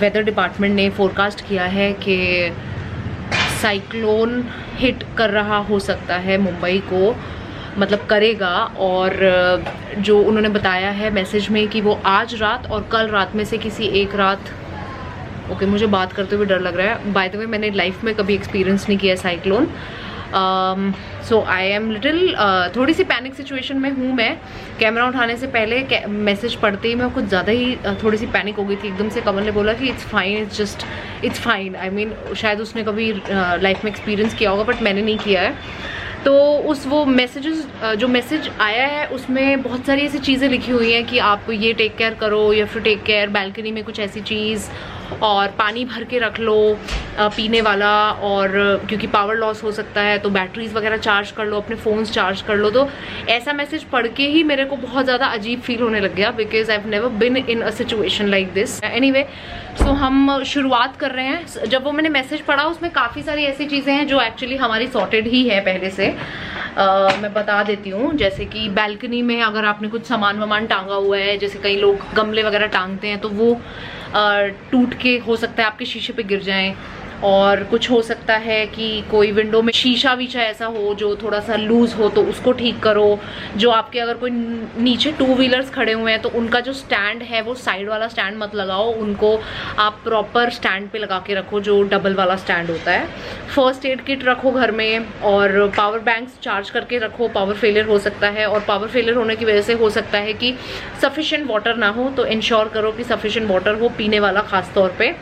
Weather department ने forecast किया है कि साइक्लोन हिट कर रहा हो सकता है मुंबई को, मतलब करेगा। और जो उन्होंने बताया है मैसेज में कि वो आज रात और कल रात में से किसी एक रात, ओके मुझे बात करते हुए डर लग रहा है। बाय द वे मैंने लाइफ में कभी एक्सपीरियंस नहीं किया cyclone, so I am little थोड़ी सी पैनिक सिचुएशन में हूँ मैं। कैमरा उठाने से पहले मैसेज पढ़ते ही मैं कुछ ज़्यादा ही थोड़ी सी पैनिक हो गई थी। एकदम से कमल ने बोला कि it's fine, it's fine. I mean शायद उसने कभी लाइफ में एक्सपीरियंस किया होगा बट मैंने नहीं किया है। तो वो मैसेजेस जो मैसेज आया है उसमें बहुत सारी ऐसी चीज़ें लिखी हुई हैं कि आप ये टेक केयर करो या फिर टेक केयर बैल्कनी में कुछ ऐसी चीज़, और पानी भर के रख लो पीने वाला, और क्योंकि पावर लॉस हो सकता है तो बैटरीज वगैरह चार्ज कर लो, अपने फ़ोन्स चार्ज कर लो। तो ऐसा मैसेज पढ़ के ही मेरे को बहुत ज़्यादा अजीब फील होने लग गया, because I have never been in a situation like this. Anyway so हम शुरुआत कर रहे हैं। जब वो मैंने मैसेज पढ़ा उसमें काफ़ी सारी ऐसी चीज़ें हैं जो एक्चुअली हमारी सॉर्टेड ही है पहले से। मैं बता देती हूँ, जैसे कि बैल्कनी में अगर आपने कुछ सामान वामान टांगा हुआ है, जैसे कई लोग गमले वगैरह टांगते हैं तो वो टूट के हो सकता है आपके शीशे पे गिर जाएं। और कुछ हो सकता है कि कोई विंडो में शीशा वीशा ऐसा हो जो थोड़ा सा लूज हो तो उसको ठीक करो। जो आपके अगर कोई नीचे 2 व्हीलर्स खड़े हुए हैं तो उनका जो स्टैंड है वो साइड वाला स्टैंड मत लगाओ, उनको आप प्रॉपर स्टैंड पे लगा के रखो जो डबल वाला स्टैंड होता है। फर्स्ट एड किट रखो घर में, और पावर बैंक्स चार्ज करके रखो, पावर फेलियर हो सकता है। और पावर फेलियर होने की वजह से हो सकता है कि सफिशिएंट वाटर ना हो, तो इंश्योर करो कि सफिशिएंट वाटर हो पीने वाला खास तौर पे।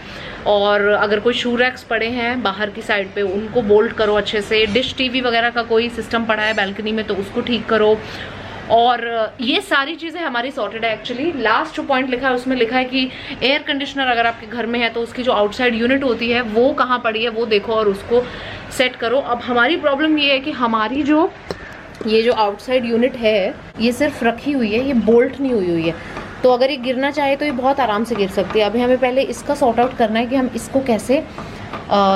और अगर कोई शू रैक्स पड़े हैं बाहर की साइड पे उनको बोल्ट करो अच्छे से। डिश टीवी वगैरह का कोई सिस्टम पड़ा है बैल्कनी में तो उसको ठीक करो। और ये सारी चीज़ें हमारी सॉर्टेड है एक्चुअली। लास्ट जो पॉइंट लिखा है उसमें लिखा है कि एयर कंडीशनर अगर आपके घर में है तो उसकी जो आउटसाइड यूनिट होती है वो कहाँ पड़ी है वो देखो और उसको सेट करो। अब हमारी प्रॉब्लम ये है कि हमारी ये जो आउटसाइड यूनिट है ये सिर्फ रखी हुई है, ये बोल्ट नहीं हुई है। तो अगर ये गिरना चाहे तो ये बहुत आराम से गिर सकती है। अभी हमें पहले इसका सॉर्ट आउट करना है कि हम इसको कैसे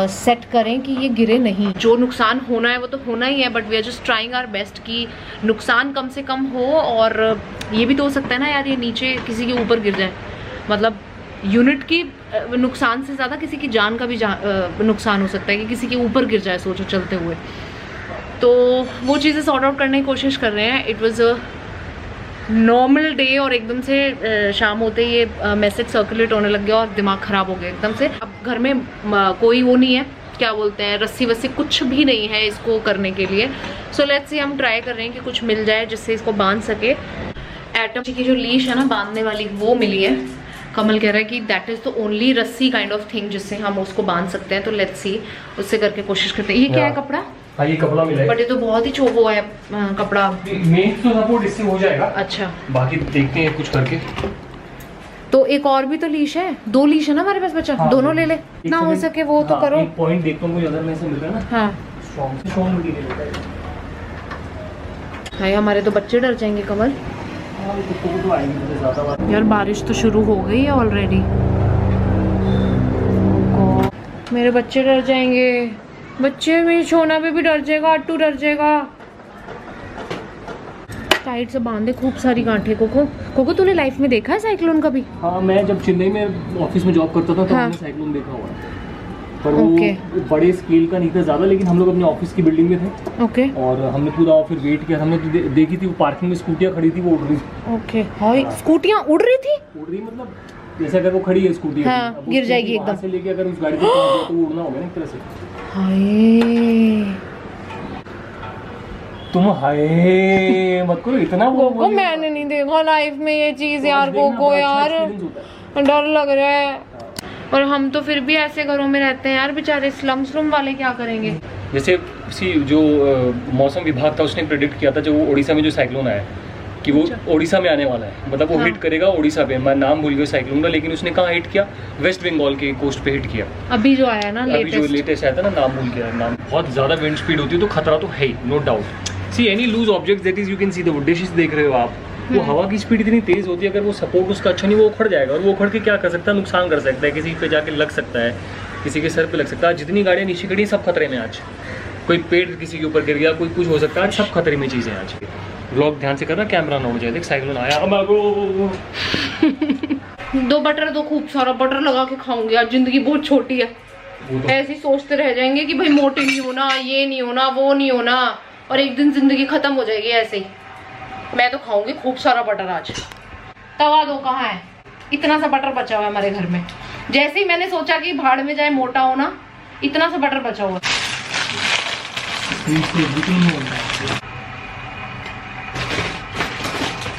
सेट करें कि ये गिरे नहीं। जो नुकसान होना है वो तो होना ही है, but we are just trying our best कि नुकसान कम से कम हो। और ये भी तो हो सकता है ना यार, ये नीचे किसी के ऊपर गिर जाए, मतलब यूनिट की नुकसान से ज़्यादा किसी की जान का भी नुकसान हो सकता है कि किसी के ऊपर गिर जाए सोचो चलते हुए। तो वो चीज़ें सॉर्ट आउट करने की कोशिश कर रहे हैं। It was a normal day और एकदम से शाम होते ही ये मैसेज सर्कुलेट होने लग गया और दिमाग ख़राब हो गया एकदम से। अब घर में कोई वो नहीं है, क्या बोलते हैं, रस्सी वस्सी कुछ भी नहीं है इसको करने के लिए। सो लेट्स सी, हम ट्राई कर रहे हैं कि कुछ मिल जाए जिससे इसको बांध सके। एटम की जो लीश है ना बांधने वाली वो मिली है। कमल कह रहा है कि दैट इज़ द ओनली रस्सी काइंड ऑफ थिंग जिससे हम उसको बांध सकते हैं। तो लेट्स सी उससे करके कोशिश करते हैं। ये क्या है कपड़ा? हाँ ये कपड़ा मिला है, बट ये तो बहुत ही छोटा है कपड़ा। मेन तो सपोर्ट इससे हो जाएगा। अच्छा, बाकी देखते हैं कुछ करके। तो एक और भी तो लीश है, 2 लीश है ना हमारे पास बच्चा। हाँ, दोनों ले ले ना हो सके वो तो करो। एक पॉइंट देखता हूँ अगर मैं से मिल रहा है ना। हाँ स्ट्रॉन्ग मटेरियल होता है। हाय हमारे तो बच्चे डर जाएंगे कमल। यार बारिश तो शुरू हो गई है ऑलरेडी। मेरे बच्चे डर जाएंगे, बच्चे में छोना भी डर जाएगा, अट्टू डर जाएगा। टाइट से बांधे खूब सारी गांठें। कोको तूने लाइफ में देखा है साइक्लोन कभी? हाँ मैं जब चेन्नई में ऑफिस में जॉब करता था तो हमने साइक्लोन देखा हुआ है, पर वो बड़े स्केल का नहीं था ज़्यादा, लेकिन हम लोग अपने ऑफिस की बिल्डिंग में थे। ओके। और हमने पूरा फिर वेट किया। हमने तो देखी थी वो पार्किंग में स्कूटियाँ खड़ी थी, वो उड़ रही थी। ओके। हाय स्कूटियाँ उड़ रही थी? उड़ रही मतलब जैसे अगर वो खड़ी है स्कूटी, हाँ, गिर जाएगी एकदम से लेके अगर उस गाड़ी को पहुंच गया तो वो उड़ना होगा ना एक तरह से। हाय तुम हाय मत करो इतना। कोको मैंने नहीं देखा लाइफ में ये चीज यार। कोको यार डर लग रहा है। और हम तो फिर भी ऐसे घरों में रहते हैं यार, बेचारे स्लम वाले क्या करेंगे। जैसे जो मौसम विभाग था उसने प्रेडिक्ट किया था जो उड़ीसा में जो साइक्लोन आया कि वो उड़ीसा में आने वाला है, मतलब वो हिट करेगा उड़ीसा पे। मैं नाम भूल गया साइक्लोन का, लेकिन उसने कहाँ हिट किया? वेस्ट बंगाल के कोस्ट पे हिट किया। अभी जो आया ना अभी जो लेटेस्ट आया था ना, नाम भूल गया नाम। बहुत ज़्यादा विंड स्पीड होती है तो खतरा तो है ही, no doubt. See any loose object that is you can see the dishes देख रहे हो आप, वो हवा की स्पीड इतनी तेज होती है, अगर वो सपोर्ट उसका अच्छा नहीं वो उखड़ जाएगा। और वो उखड़ के क्या कर सकता है? नुकसान कर सकता है, किसी पे जाके लग सकता है, किसी के सर पे लग सकता है। जितनी गाड़ियाँ नीचे खड़ी सब खतरे में आज। कोई पेड़ किसी के ऊपर गिर गया, कोई कुछ हो सकता है, सब खतरे में चीज़ें आज। व्लॉग ध्यान से करना, कैमरा ना उड़ जाए। देख साइक्लोन आया। 2 बटर, 2 खूब सारा बटर लगा के खाऊंगी। आज जिंदगी बहुत छोटी है, ऐसे ही सोचते रह जाएंगे कि भाई मोटी नहीं होना, ये नहीं होना, वो नहीं होना, और एक दिन जिंदगी खत्म हो जाएगी ऐसे ही। मैं तो खाऊंगी खूब सारा बटर आज। तवा दो कहाँ है? इतना सा बटर बचा हुआ है हमारे घर में। जैसे ही मैंने सोचा कि भाड़ में जाए मोटा होना, इतना सा बटर बचा हुआ है।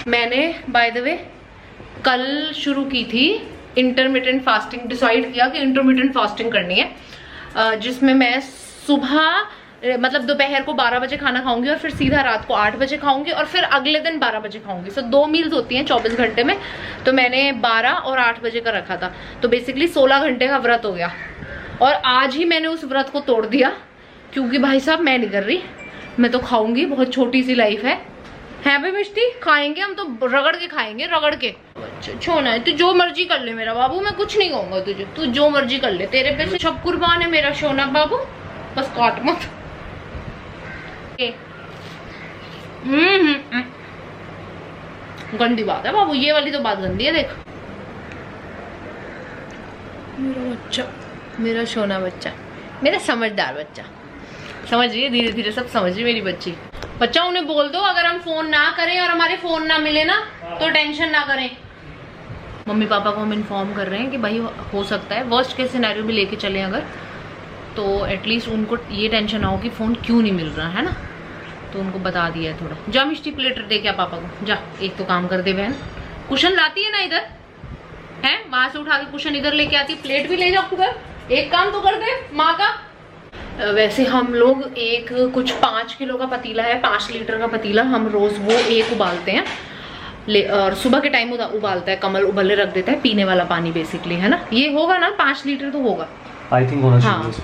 मैंने बाय द वे कल शुरू की थी इंटरमिटेंट फास्टिंग, डिसाइड किया कि इंटरमिटेंट फास्टिंग करनी है, जिसमें मैं सुबह मतलब दोपहर को 12 बजे खाना खाऊंगी और फिर सीधा रात को 8 बजे खाऊंगी और फिर अगले दिन 12 बजे खाऊंगी। सो 2 मील्स होती हैं 24 घंटे में, तो मैंने 12 और 8 बजे का रखा था, तो बेसिकली 16 घंटे का व्रत हो गया। और आज ही मैंने उस व्रत को तोड़ दिया, क्योंकि भाई साहब मैं नहीं कर रही, मैं तो खाऊंगी, बहुत छोटी सी लाइफ है भाई मिष्टी, खाएंगे हम तो रगड़ के खाएंगे, रगड़ के। छोना है, तू जो मर्जी कर ले मेरा बाबू, मैं कुछ नहीं कहूंगा तुझे, तू जो मर्जी कर ले, तेरे पे से सब कुर्बान है मेरा सोना बाबू, बस काट मत। गंदी बात है बाबू, ये वाली तो बात गंदी है। देख मेरा बच्चा, मेरा सोना बच्चा, मेरा समझदार बच्चा, समझ रही है, धीरे धीरे सब समझ रही मेरी बच्ची। बच्चा उन्हें बोल दो अगर हम फोन ना करें और हमारे फोन ना मिले ना तो टेंशन ना करें। मम्मी पापा को हम इन्फॉर्म कर रहे हैं कि भाई हो सकता है वर्स्ट केस सिनेरियो भी लेके चले अगर, तो एटलीस्ट उनको ये टेंशन ना हो कि फोन क्यों नहीं मिल रहा है ना, तो उनको बता दिया है थोड़ा। जा मिष्टी प्लेट दे क्या पापा को, जा एक तो काम कर दे बहन, कुशन लाती है ना इधर है, वहां से उठा के कुशन इधर लेके आती, प्लेट भी ले जाओ उधर, एक काम तो कर दे माँ का। वैसे हम लोग एक कुछ 5 किलो का पतीला है, 5 लीटर का पतीला, हम रोज वो एक उबालते हैं और सुबह के टाइम उबालता है कमल, उबलने रख देता है, पीने वाला पानी बेसिकली है ना, ये होगा ना 5 लीटर तो होगा आई थिंक होना चाहिए।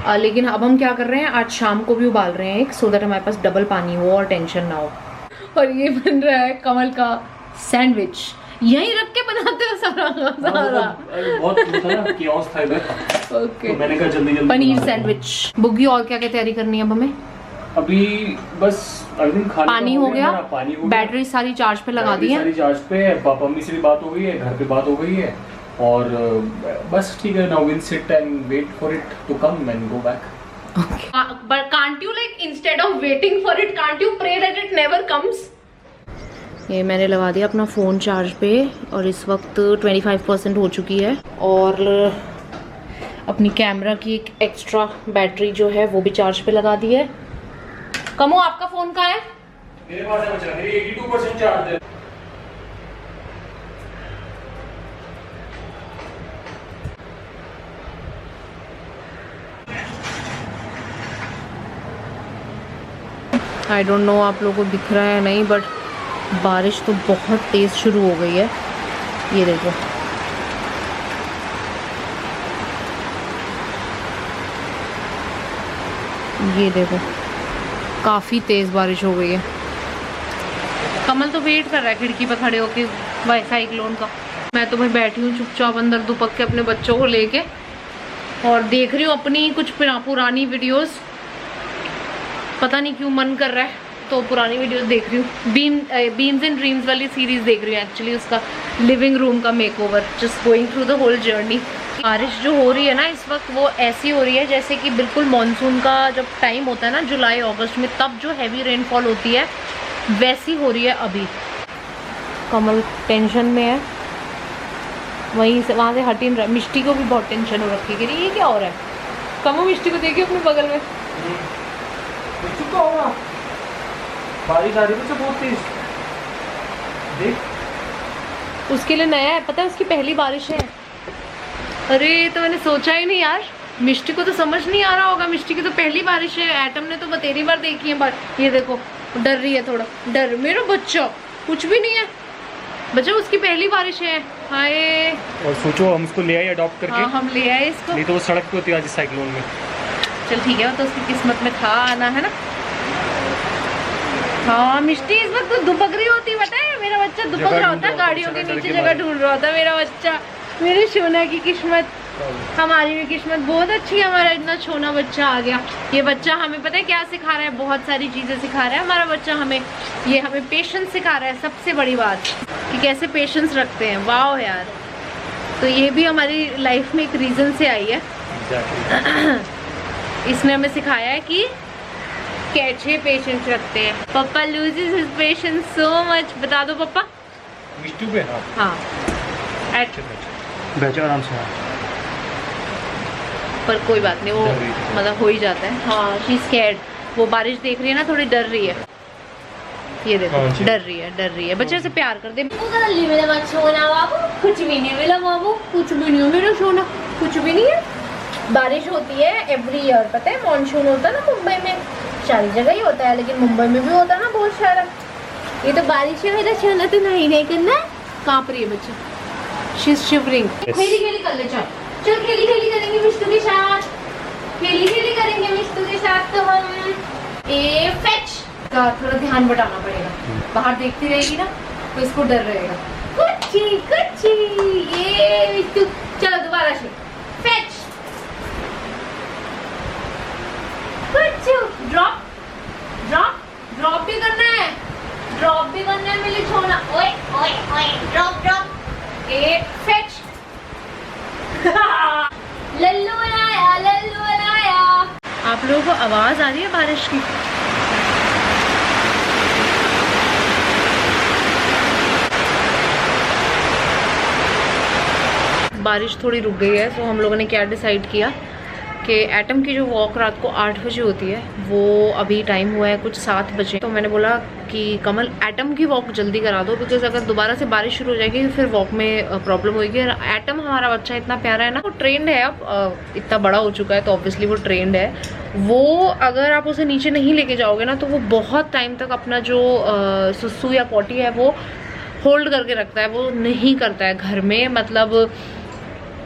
हाँ लेकिन अब हम क्या कर रहे हैं, आज शाम को भी उबाल रहे हैं एक, सो दैट हमारे पास डबल पानी हो और टेंशन ना हो। और ये बन रहा है कमल का सैंडविच, यहीं रख के बनाते हो सारा बहुत कियोस्क था इधर, ओके तो मैंने कहा जल्दी जल्दी पनीर सैंडविच। बुग्गी और क्या क्या तैयारी करनी है अब हमें? अभी बस पानी हो गया, बैटरी सारी चार्ज पे लगा दी है, सारी चार्ज पे है, पापा मम्मी से भी बात हो गई है, घर पे बात हो गई है, और बस ठीक है, now will sit and wait for it to come and go back. But can't you like instead of waiting for it, can't you pray that it never comes? ये मैंने लगा दिया अपना फ़ोन चार्ज पे और इस वक्त 25% हो चुकी है, और अपनी कैमरा की एक एक्स्ट्रा बैटरी जो है वो भी चार्ज पे लगा दी है। कमो आपका फ़ोन कहाँ है? मेरे पास है बच्चा, मेरी 82% चार्ज है। आई डोंट नो आप लोगों को दिख रहा है नहीं, बट बारिश तो बहुत तेज़ शुरू हो गई है, ये देखो। ये देखो काफ़ी तेज़ बारिश हो गई है। कमल तो वेट कर रहा है खिड़की पर खड़े होके साइक्लोन का। मैं तो भाई बैठी हूँ चुपचाप अंदर दुपक के अपने बच्चों को लेके, और देख रही हूँ अपनी कुछ पुरानी वीडियोस। पता नहीं क्यों मन कर रहा है तो पुरानी वीडियोस देख रही हूँ। बीम्स एंड ड्रीम्स वाली सीरीज देख रही हूँ एक्चुअली, उसका लिविंग रूम का makeover, just going through the whole journey. बारिश जो हो रही है ना इस वक्त, वो ऐसी हो रही है जैसे कि बिल्कुल मॉनसून का जब टाइम होता है ना जुलाई अगस्त में, तब जो हैवी रेनफॉल होती है वैसी हो रही है अभी। कमल टेंशन में है, वहीं से वहाँ से हट ही नहीं रहा। मिष्टी को भी बहुत टेंशन हो रखी है कि ये क्या हो रहा है। कमो मिष्टी को देखिए अपने बगल में, बारिश आ रही है बहुत तेज, देख उसके लिए नया है, पता है उसकी पहली बारिश है। अरे तो मैंने सोचा ही नहीं यार, मिष्टी को तो समझ नहीं आ रहा होगा, मिष्टी की तो पहली बारिश है। एटम ने तो बतेरी बार देखी है बात। ये देखो डर रही है थोड़ा, डर मेरा बच्चा कुछ भी नहीं है बच्चा, उसकी पहली बारिश है। हाय, और सोचो हम इसको ले आए अडॉप्ट करके। हाँ हम ले आए इसको, नहीं तो वो सड़क पे होती आज साइक्लोन में। चल ठीक है, तो उसकी किस्मत में था आना, है ना। हाँ मिष्टी इस वक्त तो दुपक रही होती, पता है मेरा बच्चा दुपक रहा होता है, गाड़ियों के नीचे जगह ढूंढ रहा होता है मेरा बच्चा। मेरे सोना की किस्मत, हमारी भी किस्मत बहुत अच्छी है, हमारा इतना छोना बच्चा आ गया। ये बच्चा हमें पता है क्या सिखा रहा है, बहुत सारी चीज़ें सिखा रहा है हमारा बच्चा हमें। ये हमें पेशेंस सिखा रहा है, सबसे बड़ी बात कि कैसे पेशेंस रखते हैं। वाह यार, तो ये भी हमारी लाइफ में एक रीज़न से आई है। इसने हमें सिखाया है कि कैसे पेशेंस रखते हैं। पापा loses his patience so much. बता दो पापा। मिष्टू पे हाँ बैठो आराम से। पर कोई बात नहीं, वो मतलब हो ही जाता है। हाँ शी स्कैर्ड। वो बारिश देख रही है ना, थोड़ी डर रही है। ये देखो डर रही है। बच्चे से प्यार कर दे। कुछ भी नहीं मिला बाबू, कुछ भी नहीं मेरा सोना, कुछ भी नहीं है। बारिश होती है एवरी ईयर, पता है। मॉनसून होता है ना मुंबई में, सारी जगह ही होता है, लेकिन मुंबई में भी होता है ना बहुत सारा। ये तो बारिश है, मेरा सोना तो नहीं करना है। कांप रही है बच्ची, शी इज शिवरिंग। खेली कर ले, चल खेली करेंगे मिष्टू के साथ। खेली करेंगे मिष्टू के साथ। तो हम ए फेच का थोड़ा ध्यान बटाना पड़ेगा। बाहर देखती रहेगी ना तो इसको डर रहेगा। कुछ ये मिष्टू, चलो दोबारा से फेच। ड्रॉप भी करना है मेरे छोना। ओए ड्रॉप ए फेच। लल्लू बनाया। आप लोगों को आवाज आ रही है बारिश की? बारिश थोड़ी रुक गई है, तो हम लोगों ने क्या डिसाइड किया कि एटम की जो वॉक रात को 8 बजे होती है, वो अभी टाइम हुआ है कुछ 7 बजे। तो मैंने बोला कि कमल एटम की वॉक जल्दी करा दो, बिकॉज अगर दोबारा से बारिश शुरू हो जाएगी फिर वॉक में प्रॉब्लम होगी। एटम हमारा बच्चा इतना प्यारा है ना, वो ट्रेंड है, अब इतना बड़ा हो चुका है तो ऑब्वियसली वो ट्रेंड है। वो अगर आप उसे नीचे नहीं लेके जाओगे ना, तो वो बहुत टाइम तक अपना जो सुसु या पॉटी है वो होल्ड करके रखता है, वो नहीं करता है घर में। मतलब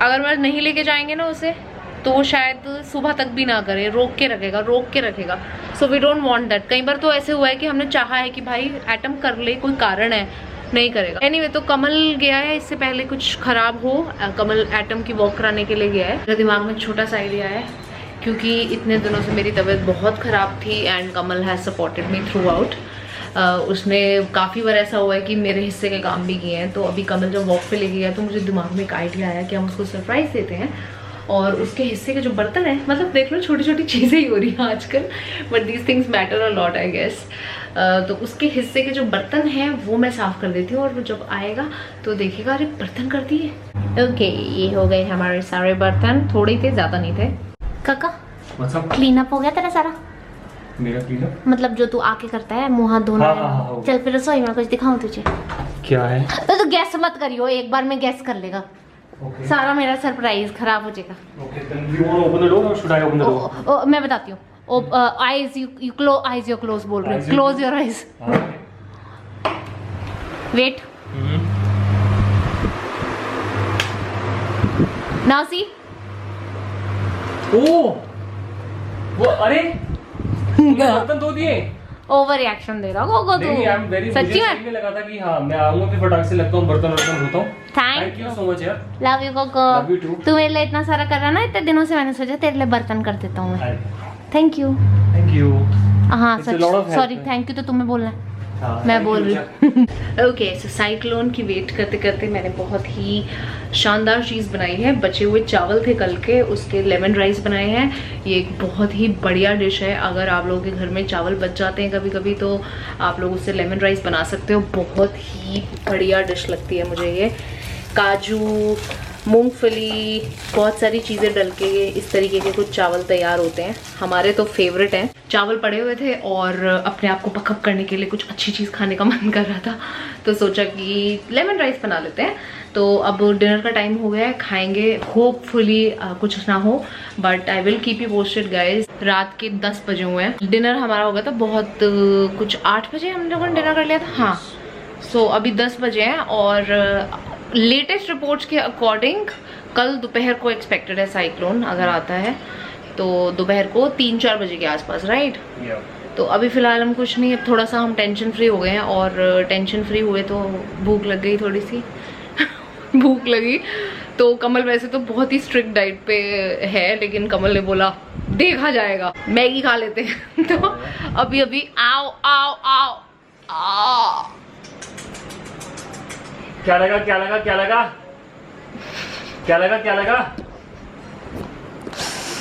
अगर मैं नहीं लेके जाएंगे ना उसे, तो वो शायद सुबह तक भी ना करे, रोक के रखेगा। So we don't want that. कई बार तो ऐसे हुआ है कि हमने चाहा है कि भाई एटम कर ले, कोई कारण है, नहीं करेगा। एनीवे, तो कमल गया है, इससे पहले कुछ खराब हो, कमल एटम की वॉक कराने के लिए गया है। मेरे दिमाग में छोटा सा आइडिया है, क्योंकि इतने दिनों से मेरी तबीयत बहुत ख़राब थी and Kamal has supported me through out. उसने काफ़ी बार ऐसा हुआ है कि मेरे हिस्से के काम भी किए हैं। तो अभी कमल जब वॉक पे लेके गया तो मुझे दिमाग में एक आइडिया आया कि हम उसको सरप्राइज़ देते हैं, और उसके हिस्से के जो बर्तन है, मतलब देख लो छोटी छोटी चीज़ें ही हो रही हैं आजकल, but these things matter a lot I guess. तो उसके हिस्से के जो बर्तन हैं वो मैं साफ़ कर देती हूँ, और वो जब आएगा तो देखेगा अरे बर्तन कर दिए। ओके, ये हो गए हमारे सारे बर्तन, थोड़े थे, ज़्यादा नहीं थे। काका क्लीन अप हो गया तेरा सारा? मेरा क्लीन मतलब जो तू आके करता है, मुँह हाथ धोना है। चल फिर रसोई में कुछ दिखाऊं तुझे। क्या है? तो गैस मत करियो, एक बार में गैस कर लेगा। Okay. सारा मेरा सरप्राइज खराब हो जाएगा। Okay, then you want to open the door or should I open the door? मैं बताती हूँ। eyes you close बोल रहे हैं। Close your eyes. Wait. Now see. Oh, वो अरे बर्तन धो दिए। ओवर रिएक्शन दे रहा होगा तू। सच्ची में लगा था कि हाँ मैं आऊंगा फिर फटाक से लगता हूँ, बर्तन धोता हूँ। थैंक यू सो मच यार। Love you Coco. तू मेरे लिए इतना सारा कर रहा ना इतने दिनों से, मैंने सोचा तेरे लिए बर्तन कर देता हूँ मैं। Thank you. हाँ सच, सॉरी, थैंक यू तो तुम्हें बोलना है। मैं बोल रही हूँ। ओके, सो साइक्लोन की वेट करते करते मैंने बहुत ही शानदार चीज़ बनाई है। बचे हुए चावल थे कल के, उसके लेमन राइस बनाए हैं। ये एक बहुत ही बढ़िया डिश है। अगर आप लोगों के घर में चावल बच जाते हैं कभी कभी, तो आप लोग उससे लेमन राइस बना सकते हो। बहुत ही बढ़िया डिश लगती है मुझे ये। काजू, मूंगफली, बहुत सारी चीज़ें डल के इस तरीके के कुछ चावल तैयार होते हैं। हमारे तो फेवरेट हैं। चावल पड़े हुए थे और अपने आप को पकअप करने के लिए कुछ अच्छी चीज़ खाने का मन कर रहा था, तो सोचा कि लेमन राइस बना लेते हैं। तो अब डिनर का टाइम हो गया है, खाएंगे। होपफुली कुछ ना हो, but I will keep you posted guys. रात के 10 बजे हुए हैं। डिनर हमारा हो गया था बहुत कुछ 8 बजे हम लोगों ने डिनर कर लिया था। हाँ, सो अभी 10 बजे हैं, और लेटेस्ट रिपोर्ट्स के अकॉर्डिंग कल दोपहर को एक्सपेक्टेड है साइक्लोन। अगर आता है तो दोपहर को 3-4 बजे के आसपास, राइट? तो अभी फ़िलहाल हम कुछ नहीं, अब थोड़ा सा हम टेंशन फ्री हो गए हैं, और टेंशन फ्री हुए तो भूख लग गई थोड़ी सी। भूख लगी तो कमल वैसे तो बहुत ही स्ट्रिक्ट डाइट पे है, लेकिन कमल ने बोला देखा जाएगा, मैगी खा लेते हैं। तो अभी आओ आओ आओ आओ। क्या लगा? क्या लगा क्या लगा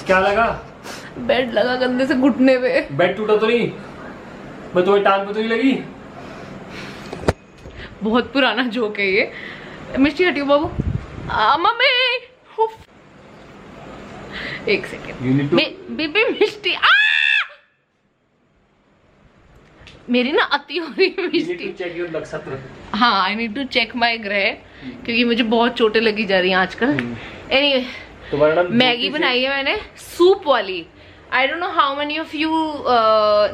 क्या लगा? बेड लगा कंधे से घुटने पे। बेड टूटा तो नहीं? मैं तुम्हें टांग पे तो नहीं लगी? बहुत पुराना जोक है ये। मिष्टी हटियो बाबू। मम्मी एक सेकेंड। बेबी मिष्टी मेरी ना अति हो रही है मिष्टी। चेक योर नक्षत्र। हाँ, I need to check my ग्रह, क्योंकि मुझे बहुत चोटें लगी जा रही हैं आजकल। एनीवे, तुम्हारा नाम मैगी बनाई है मैंने, सूप वाली। I don't know how many of you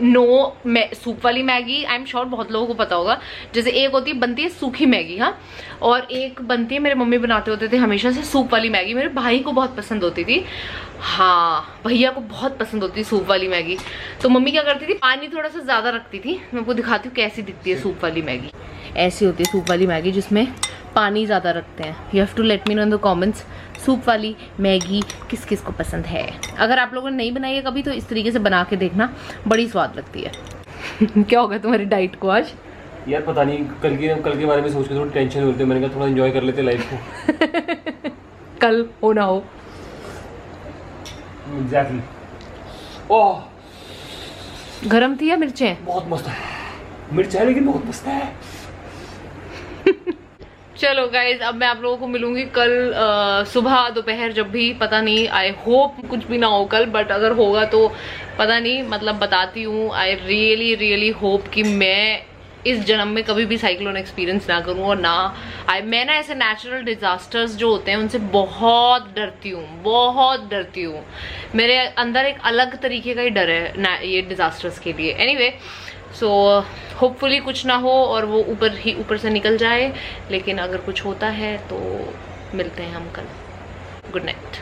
know soup वाली मैगी। आई एम श्योर बहुत लोगों को पता होगा। जैसे एक होती है, बनती है सूखी मैगी, हाँ, और एक बनती है, मेरे मम्मी बनाते होते थे हमेशा से सूप वाली मैगी। मेरे भाई को बहुत पसंद होती थी, हाँ, भैया को बहुत पसंद होती सूप वाली मैगी। तो मम्मी क्या करती थी, पानी थोड़ा सा ज़्यादा रखती थी। मैं आपको दिखाती हूँ कैसी दिखती है सूप वाली मैगी। ऐसी होती है सूप वाली मैगी, जिसमें पानी ज़्यादा रखते हैं। You have to let me know in the comments soup वाली मैगी किस किस को पसंद है। अगर आप लोगों ने नहीं बनाई है कभी, तो इस तरीके से बना के देखना, बड़ी स्वाद लगती है। क्या होगा तुम्हारी डाइट को आज? यार पता नहीं, कल के बारे में सोच के थोड़ी टेंशन होती है। मैंने कहा थोड़ा एंजॉय कर लेते लाइफ को। कल हो ना हो। एग्जैक्टली। ओह, गरम थी या मिर्चें? बहुत मस्त है। मिर्च है लेकिन बहुत मस्त है। चलो गाइज, अब मैं आप लोगों को मिलूंगी कल सुबह दोपहर, जब भी, पता नहीं। आई होप कुछ भी ना हो कल, बट अगर होगा तो पता नहीं, मतलब बताती हूँ। आई रियली रियली होप कि मैं इस जन्म में कभी भी साइक्लोन एक्सपीरियंस ना करूँ। और ना मैं ना ऐसे नेचुरल डिजास्टर्स जो होते हैं उनसे बहुत डरती हूँ, बहुत डरती हूँ। मेरे अंदर एक अलग तरीके का ही डर है ये डिजास्टर्स के लिए। एनीवे, सो होपफुली कुछ ना हो और वो ऊपर से निकल जाए। लेकिन अगर कुछ होता है तो मिलते हैं हम कल। Good night.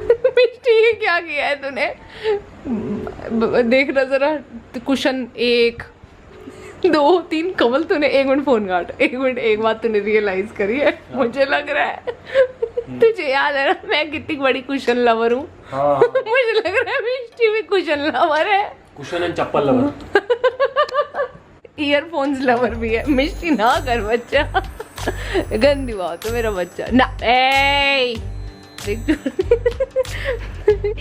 मिष्टी, क्या किया है तूने? देखना जरा, कुशन 1 2 3 कमल तूने। 1 मिनट फोन काट। 1 मिनट, एक बात तूने रियलाइज करी है? मुझे लग रहा है तुझे याद है ना मैं कितनी बड़ी कुशन लवर हूँ। हाँ। मुझे लग रहा है मिष्टी भी कुशन लवर है। Cushion and chappal lover. Earphones lover भी है। मिष्टी ना कर बच्चा, गंदी बात है मेरा बच्चा ना।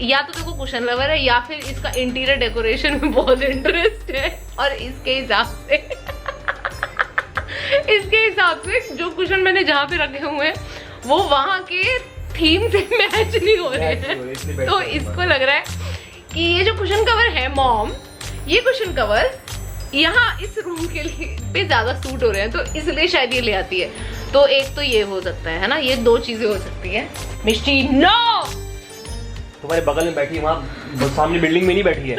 या तो देखो कुशन लवर है, या फिर इसका इंटीरियर डेकोरेशन में बहुत इंटरेस्ट है। और इसके हिसाब से जो कुशन मैंने जहाँ पे रखे हुए हैं वो वहाँ के थीम से मैच नहीं हो रहे हैं। तो इसको लग रहा है कि ये जो कुशन कवर है मॉम, ये कुशन कवर यहाँ इस रूम के लिए पे ज्यादा सूट हो रहे हैं, तो इसलिए शायद ये ले आती है। तो एक तो ये हो सकता है ना, ये 2 चीजें हो सकती है। मिष्टी नो, तुम्हारे बगल में बैठी है, वहाँ सामने बिल्डिंग में नहीं बैठी है।